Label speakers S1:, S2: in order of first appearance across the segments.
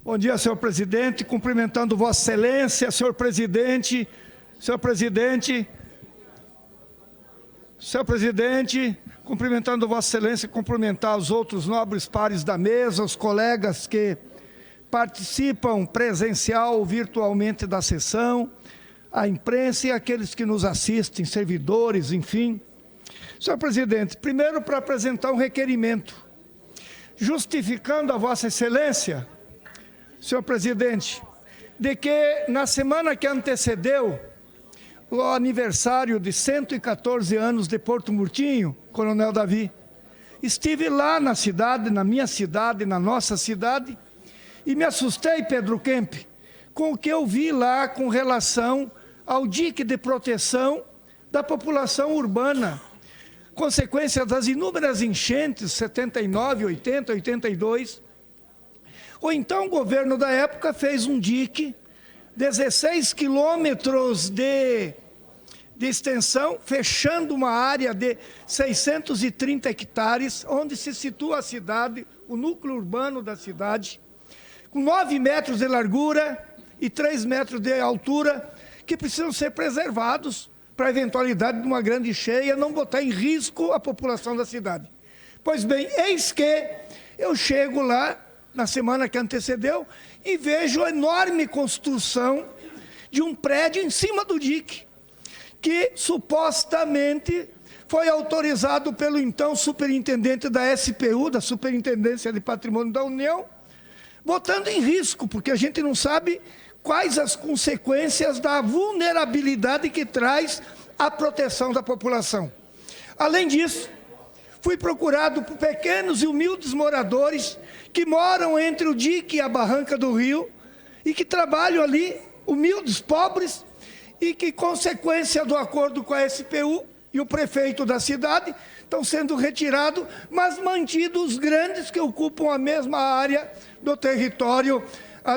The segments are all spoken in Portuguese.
S1: Bom dia, senhor presidente, cumprimentando Vossa Excelência, senhor presidente, cumprimentando Vossa Excelência, cumprimentar os outros nobres pares da mesa, os colegas que participam presencial ou virtualmente da sessão, a imprensa e aqueles que nos assistem, servidores, enfim. Senhor presidente, primeiro para apresentar um requerimento, justificando a Vossa Excelência, senhor presidente, de que na semana que antecedeu o aniversário de 114 anos de Porto Murtinho, Coronel Davi, estive lá na cidade, na minha cidade, na nossa cidade, e me assustei, Pedro Kemp, com o que eu vi lá com relação ao dique de proteção da população urbana, consequência das inúmeras enchentes, 79, 80, 82, ou então o governo da época fez um dique, 16 quilômetros de extensão, fechando uma área de 630 hectares, onde se situa a cidade, o núcleo urbano da cidade, com 9 metros de largura e 3 metros de altura, que precisam ser preservados para a eventualidade de uma grande cheia, não botar em risco a população da cidade. Pois bem, eis que eu chego lá, na semana que antecedeu, e vejo a enorme construção de um prédio em cima do dique, que supostamente foi autorizado pelo então superintendente da SPU, da Superintendência de Patrimônio da União, botando em risco, porque a gente não sabe quais as consequências da vulnerabilidade que traz a proteção da população. Além disso, fui procurado por pequenos e humildes moradores que moram entre o dique e a barranca do rio e que trabalham ali, humildes, pobres, e que, consequência do acordo com a SPU e o prefeito da cidade, estão sendo retirados, mas mantidos os grandes que ocupam a mesma área do território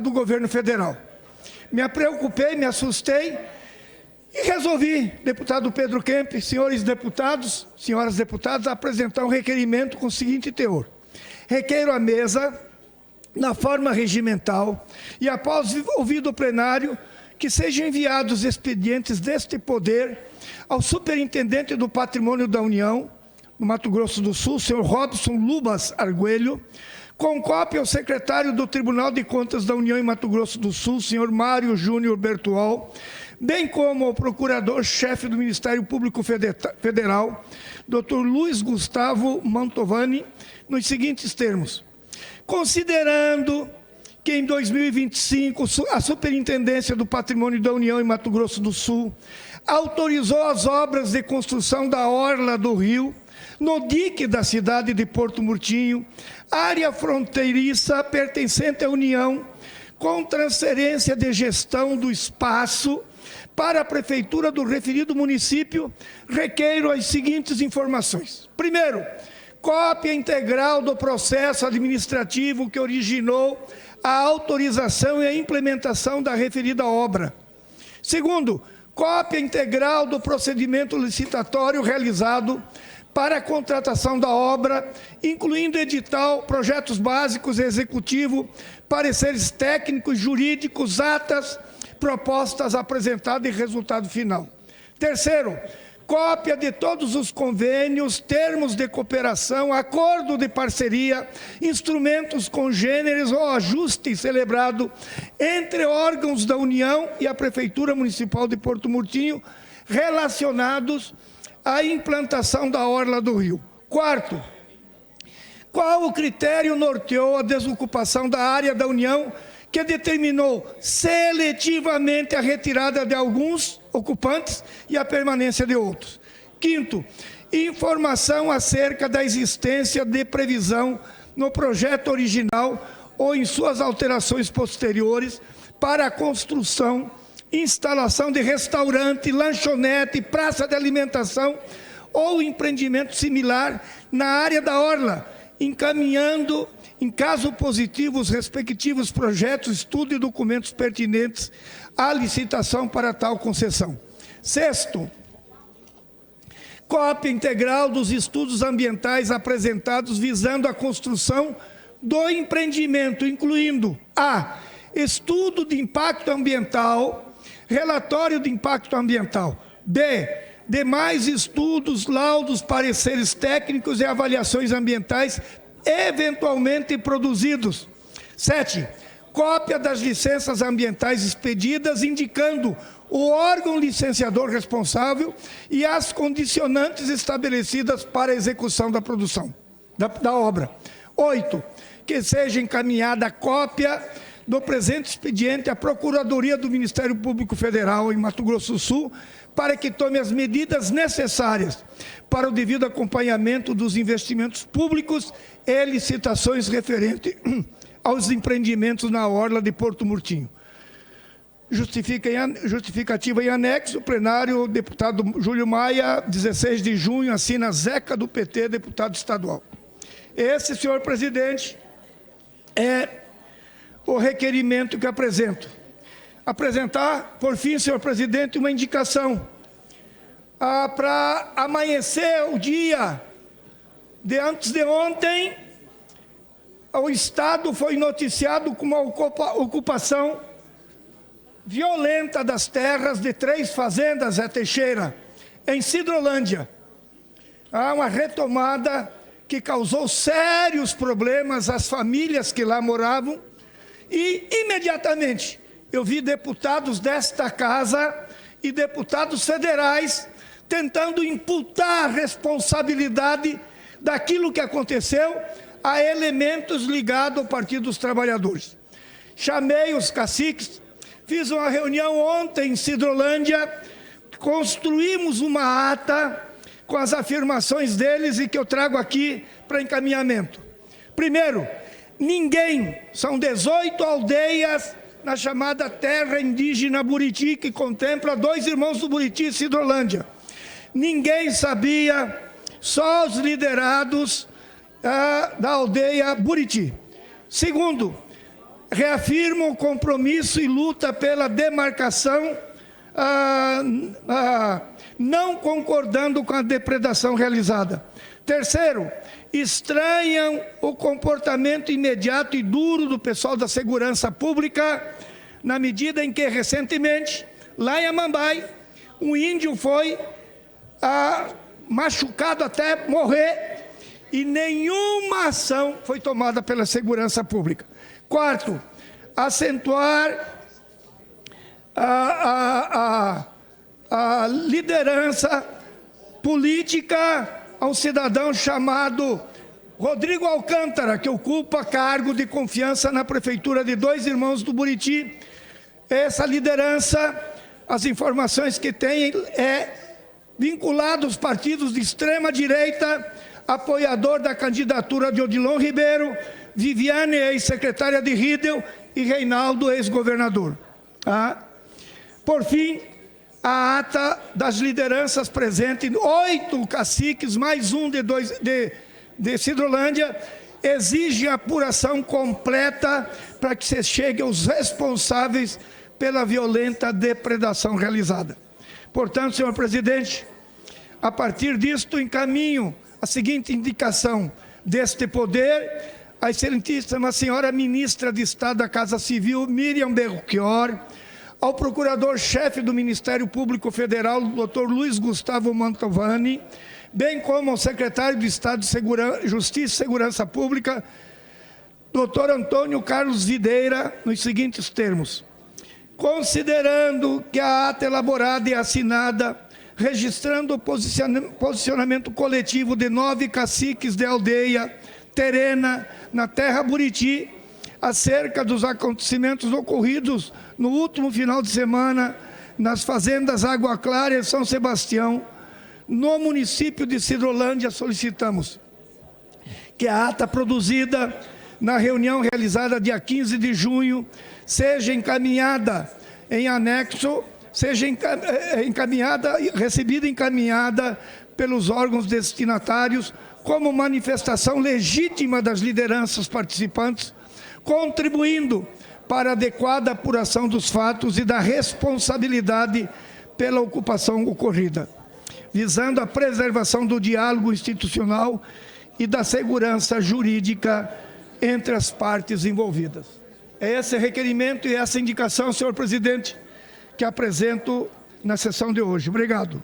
S1: do governo federal. Me preocupei, me assustei e resolvi, deputado Pedro Kemp, senhores deputados, senhoras deputadas, apresentar um requerimento com o seguinte teor. Requeiro à mesa, na forma regimental, e após ouvido o plenário, que sejam enviados expedientes deste poder ao superintendente do Patrimônio da União, no Mato Grosso do Sul, senhor Robson Lubas Arguelho, com cópia ao secretário do Tribunal de Contas da União em Mato Grosso do Sul, senhor Mário Júnior Bertual, bem como ao procurador-chefe do Ministério Público Federal, Dr. Luiz Gustavo Mantovani, nos seguintes termos. Considerando que em 2025 a Superintendência do Patrimônio da União em Mato Grosso do Sul autorizou as obras de construção da orla do rio, no dique da cidade de Porto Murtinho, área fronteiriça pertencente à União, com transferência de gestão do espaço para a prefeitura do referido município, requeiro as seguintes informações. Primeiro, cópia integral do processo administrativo que originou a autorização e a implementação da referida obra. Segundo, cópia integral do procedimento licitatório realizado para a contratação da obra, incluindo edital, projetos básicos, executivo, pareceres técnicos, jurídicos, atas, propostas apresentadas e resultado final. Terceiro, cópia de todos os convênios, termos de cooperação, acordo de parceria, instrumentos congêneres ou ajuste celebrado entre órgãos da União e a Prefeitura Municipal de Porto Murtinho relacionados à implantação da orla do rio. Quarto, qual o critério norteou a desocupação da área da União que determinou seletivamente a retirada de alguns ocupantes e a permanência de outros. Quinto, informação acerca da existência de previsão no projeto original ou em suas alterações posteriores para a construção, instalação de restaurante, lanchonete, praça de alimentação ou empreendimento similar na área da orla, encaminhando, em caso positivo, os respectivos projetos, estudos e documentos pertinentes à licitação para tal concessão. Sexto, cópia integral dos estudos ambientais apresentados visando a construção do empreendimento, incluindo a estudo de impacto ambiental, relatório de impacto ambiental, b, demais estudos, laudos, pareceres técnicos e avaliações ambientais eventualmente produzidos. 7, cópia das licenças ambientais expedidas, indicando o órgão licenciador responsável e as condicionantes estabelecidas para a execução da produção, da obra. 8, que seja encaminhada a cópia do presente expediente à Procuradoria do Ministério Público Federal em Mato Grosso do Sul, para que tome as medidas necessárias para o devido acompanhamento dos investimentos públicos e licitações referentes aos empreendimentos na orla de Porto Murtinho. Justificativa em anexo, plenário, deputado Júlio Maia, 16 de junho, assina Zeca do PT, deputado estadual. Esse, senhor presidente, é o requerimento que apresento. Apresentar, por fim, senhor presidente, uma indicação para amanhecer o dia de antes de ontem. O Estado foi noticiado com uma ocupação violenta das terras de 3 fazendas, Zé Teixeira, em Sidrolândia. Há uma retomada que causou sérios problemas às famílias que lá moravam e, imediatamente, eu vi deputados desta casa e deputados federais tentando imputar a responsabilidade daquilo que aconteceu a elementos ligados ao Partido dos Trabalhadores. Chamei os caciques, fiz uma reunião ontem em Sidrolândia, construímos uma ata com as afirmações deles e que eu trago aqui para encaminhamento. Primeiro, ninguém, são 18 aldeias na chamada terra indígena Buriti, que contempla 2 irmãos do Buriti e Sidrolândia. Ninguém sabia, só os liderados da aldeia Buriti. Segundo, reafirmam o compromisso e luta pela demarcação, não concordando com a depredação realizada. Terceiro, estranham o comportamento imediato e duro do pessoal da segurança pública, na medida em que, recentemente, lá em Amambai, um índio foi machucado até morrer e nenhuma ação foi tomada pela segurança pública. Quarto, acentuar a liderança política a um cidadão chamado Rodrigo Alcântara, que ocupa cargo de confiança na prefeitura de 2 irmãos do Buriti. Essa liderança, as informações que tem, é vinculado aos partidos de extrema-direita, apoiador da candidatura de Odilon Ribeiro, Viviane, ex-secretária de Riedel, e Reinaldo, ex-governador. Por fim, a ata das lideranças presentes, 8 caciques, mais um de Sidrolândia, exige a apuração completa para que se chegue aos responsáveis pela violenta depredação realizada. Portanto, senhor presidente, a partir disto encaminho a seguinte indicação deste poder: a excelentíssima senhora ministra de Estado da Casa Civil, Miriam Belchior, ao procurador-chefe do Ministério Público Federal, Dr. Luiz Gustavo Mantovani, bem como ao secretário de Estado de Justiça e Segurança Pública, Dr. Antônio Carlos Videira, nos seguintes termos: considerando que a ata elaborada e assinada, registrando o posicionamento coletivo de 9 caciques de aldeia terena na terra Buriti, acerca dos acontecimentos ocorridos no último final de semana nas fazendas Água Clara e São Sebastião, no município de Sidrolândia, solicitamos que a ata produzida na reunião realizada dia 15 de junho seja encaminhada em anexo, seja recebida e encaminhada pelos órgãos destinatários como manifestação legítima das lideranças participantes, contribuindo para a adequada apuração dos fatos e da responsabilidade pela ocupação ocorrida, visando a preservação do diálogo institucional e da segurança jurídica entre as partes envolvidas. É esse requerimento e essa indicação, senhor presidente, que apresento na sessão de hoje. Obrigado.